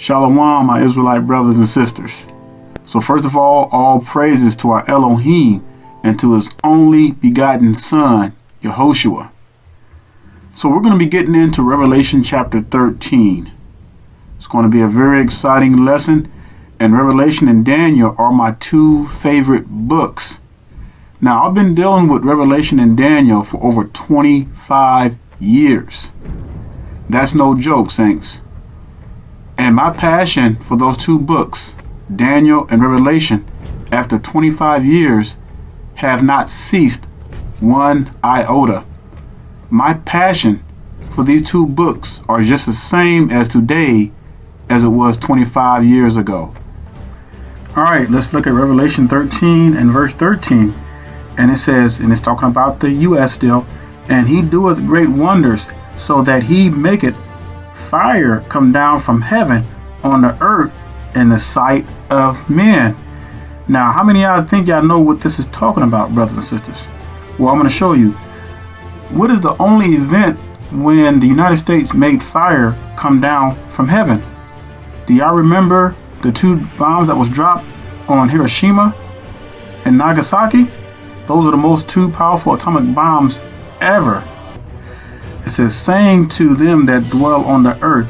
Shalom, my Israelite brothers and sisters. So first of all praises to our Elohim and to his only begotten son, Yehoshua. So we're going to be getting into Revelation chapter 13. It's going to be a very exciting lesson, and Revelation and Daniel are my two favorite books. Now, I've been dealing with Revelation and Daniel for over 25 years. That's no joke, saints. And my passion for those two books, Daniel and Revelation, after 25 years, have not ceased one iota. My passion for these two books are just the same as today as it was 25 years ago. All right, let's look at Revelation 13 and verse 13. And it says, and it's talking about the U.S. still, and he doeth great wonders, so that he maketh fire come down from heaven on the earth in the sight of men. Now, how many of y'all think y'all know what this is talking about, brothers and sisters? Well, I'm going to show you. What is the only event when the United States made fire come down from heaven? Do y'all remember the two bombs that was dropped on Hiroshima and Nagasaki? Those are the most two powerful atomic bombs ever. It says, saying to them that dwell on the earth,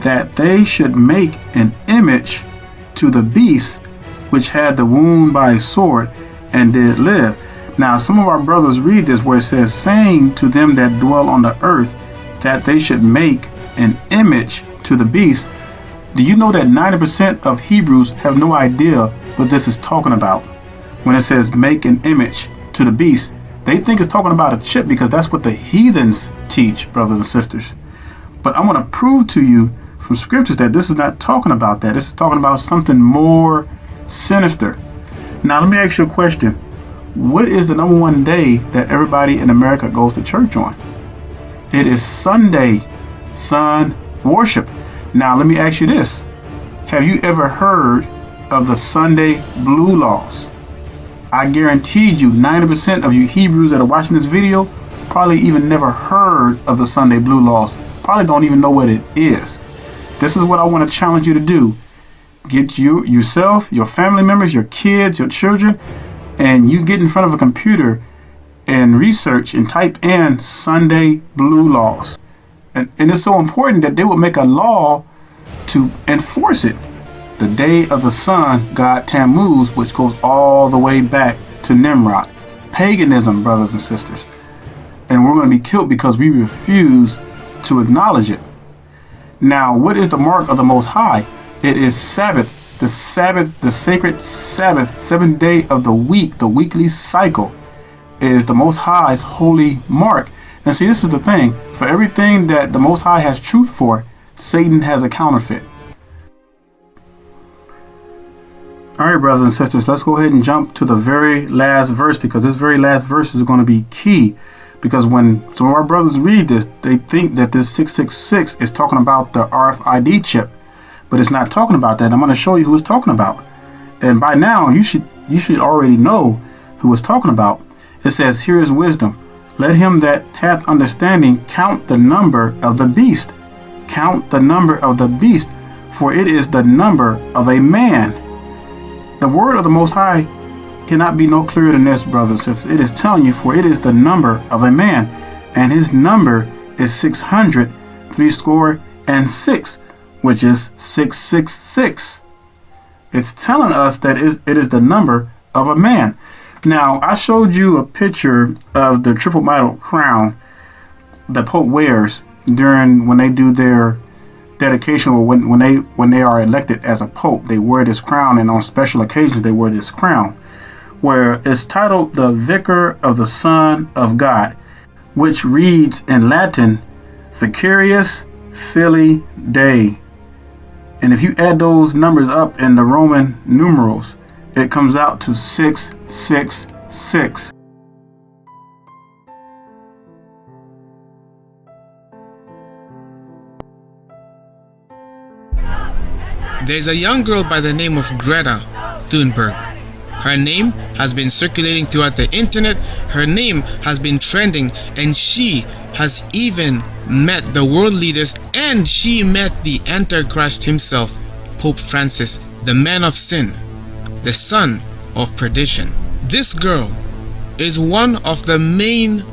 that they should make an image to the beast which had the wound by a sword and did live. Now, some of our brothers read this where it says, saying to them that dwell on the earth, that they should make an image to the beast. Do you know that 90% of Hebrews have no idea what this is talking about? When it says make an image to the beast, they think it's talking about a chip because that's what the heathens teach, brothers and sisters. But I'm going to prove to you from scriptures that this is not talking about that. This is talking about something more sinister. Now, let me ask you a question. What is the number one day that everybody in America goes to church on? It is Sunday, sun worship. Now, let me ask you this. Have you ever heard of the Sunday blue laws? I guarantee you 90% of you Hebrews that are watching this video probably even never heard of the Sunday blue laws. Probably don't even know what it is. This is what I want to challenge you to do. Get yourself, your family members, your kids, your children, and you get in front of a computer and research and type in Sunday blue laws. And it's so important that they will make a law to enforce it. The day of the sun god Tammuz, which goes all the way back to Nimrod. Paganism, brothers and sisters. And we're going to be killed because we refuse to acknowledge it. Now, what is the mark of the Most High? It is Sabbath. The Sabbath, the sacred Sabbath, 7th day of the week, the weekly cycle, is the Most High's holy mark. And see, this is the thing. For everything that the Most High has truth for, Satan has a counterfeit. All right, brothers and sisters, let's go ahead and jump to the very last verse, because this very last verse is going to be key. Because when some of our brothers read this, they think that this 666 is talking about the RFID chip, but it's not talking about that. I'm going to show you who it's talking about. And by now, you should already know who it's talking about. It says, here is wisdom. Let him that hath understanding count the number of the beast. Count the number of the beast, for it is the number of a man. The word of the Most High cannot be no clearer than this, brothers. It is telling you, for it is the number of a man, and his number is 666, which is 666. It's telling us that it is the number of a man. Now, I showed you a picture of the triple metal crown that Pope wears when they do their dedication, or when they are elected as a pope. They wear this crown, and on special occasions they wear this crown, where it's titled the Vicar of the Son of God, which reads in Latin, Vicarius Filii Dei. And if you add those numbers up in the Roman numerals, it comes out to 666. There's a young girl by the name of Greta Thunberg. Her name has been circulating throughout the internet. Her name has been trending, and she has even met the world leaders, and she met the Antichrist himself, Pope Francis, the man of sin, the son of perdition. This girl is one of the main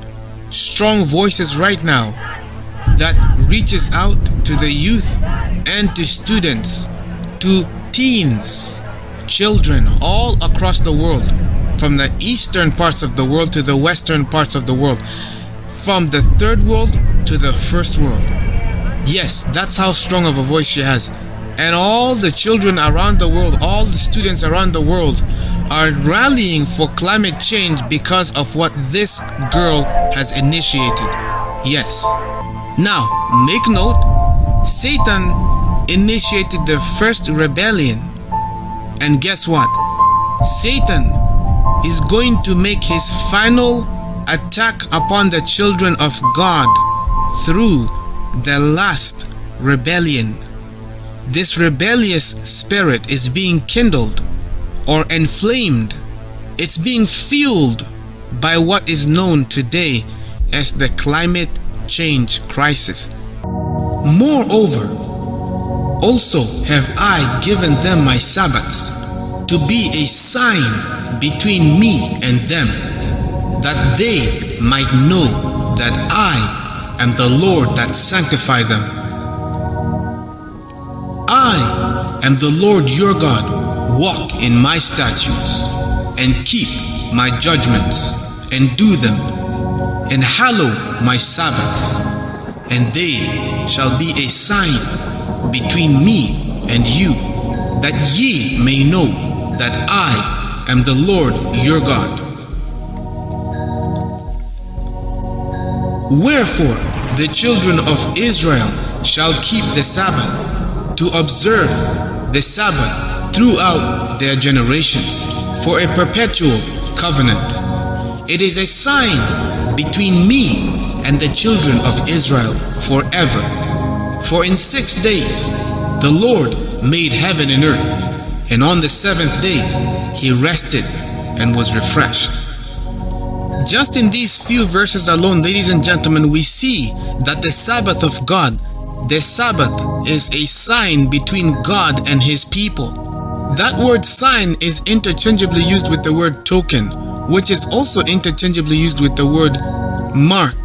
strong voices right now that reaches out to the youth and to students, to teens, children all across the world, from the eastern parts of the world to the western parts of the world, from the third world to the first world. Yes, that's how strong of a voice she has. And all the children around the world, all the students around the world are rallying for climate change because of what this girl has initiated. Yes. Now, make note, Satan initiated the first rebellion. And guess what? Satan is going to make his final attack upon the children of God through the last rebellion. This rebellious spirit is being kindled or inflamed. It's being fueled by what is known today as the climate change crisis. Moreover, also have I given them my Sabbaths to be a sign between me and them, that they might know that I am the Lord that sanctify them. I am the Lord your God. Walk in my statutes and keep my judgments and do them, and hallow my Sabbaths, and they shall be a sign between me and you, that ye may know that I am the Lord your God. Wherefore the children of Israel shall keep the Sabbath, to observe the Sabbath throughout their generations, for a perpetual covenant. It is a sign between me and the children of Israel forever. For in 6 days the Lord made heaven and earth, and on the seventh day he rested and was refreshed. Just in these few verses alone, ladies and gentlemen, we see that the Sabbath of God, the Sabbath, is a sign between God and his people. That word sign is interchangeably used with the word token, which is also interchangeably used with the word mark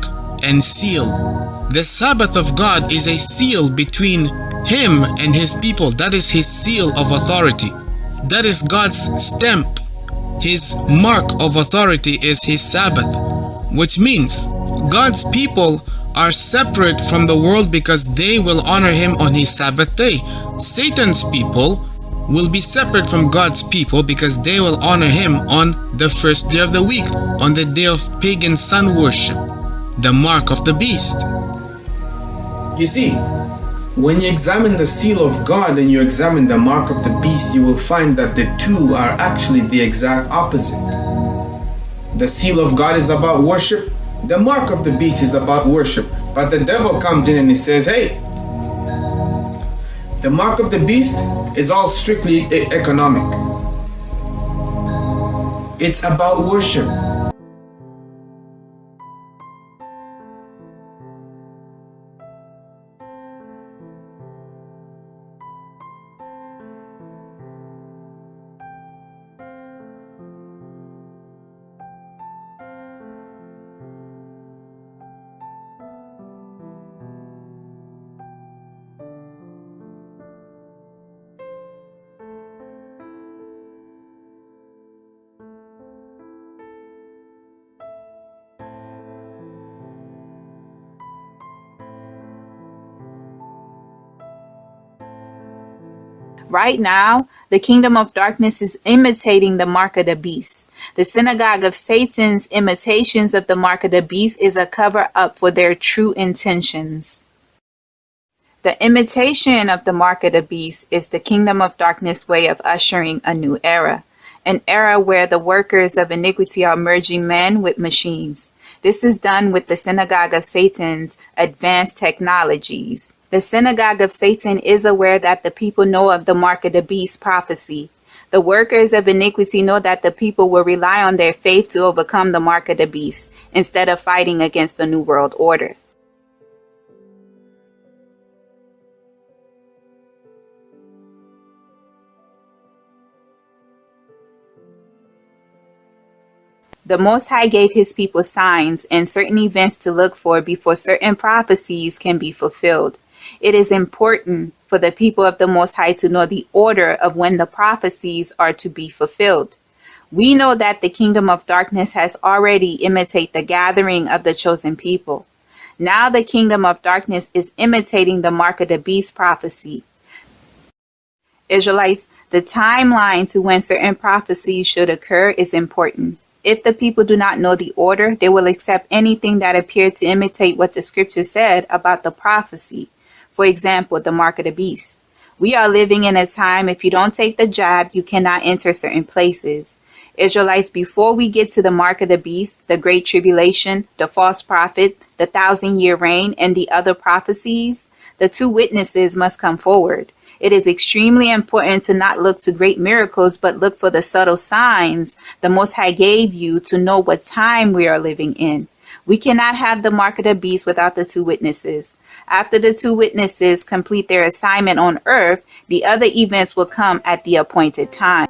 and seal. The Sabbath of God is a seal between him and his people. That is his seal of authority. That is God's stamp. His mark of authority is his Sabbath, which means God's people are separate from the world because they will honor him on his Sabbath day. Satan's people will be separate from God's people because they will honor him on the first day of the week, on the day of pagan sun worship, the mark of the beast. You see, when you examine the seal of God and you examine the mark of the beast, you will find that the two are actually the exact opposite. The seal of God is about worship, the mark of the beast is about worship. But the devil comes in and he says, hey, the mark of the beast is all strictly economic. It's about worship. Right now, the kingdom of darkness is imitating the mark of the beast. The synagogue of Satan's imitations of the mark of the beast is a cover-up for their true intentions. The imitation of the mark of the beast is the kingdom of darkness way of ushering a new era. An era where the workers of iniquity are merging men with machines. This is done with the synagogue of Satan's advanced technologies. The synagogue of Satan is aware that the people know of the mark of the beast prophecy. The workers of iniquity know that the people will rely on their faith to overcome the mark of the beast instead of fighting against the new world order. The Most High gave his people signs and certain events to look for before certain prophecies can be fulfilled. It is important for the people of the Most High to know the order of when the prophecies are to be fulfilled. We know that the kingdom of darkness has already imitated the gathering of the chosen people. Now the kingdom of darkness is imitating the mark of the beast prophecy. Israelites, the timeline to when certain prophecies should occur is important. If the people do not know the order, they will accept anything that appeared to imitate what the scripture said about the prophecy. For example, the mark of the beast. We are living in a time, if you don't take the jab, you cannot enter certain places. Israelites, before we get to the mark of the beast, the great tribulation, the false prophet, the 1,000-year reign, and the other prophecies, the two witnesses must come forward. It is extremely important to not look to great miracles, but look for the subtle signs the Most High gave you to know what time we are living in. We cannot have the mark of the beast without the two witnesses. After the two witnesses complete their assignment on earth, the other events will come at the appointed time.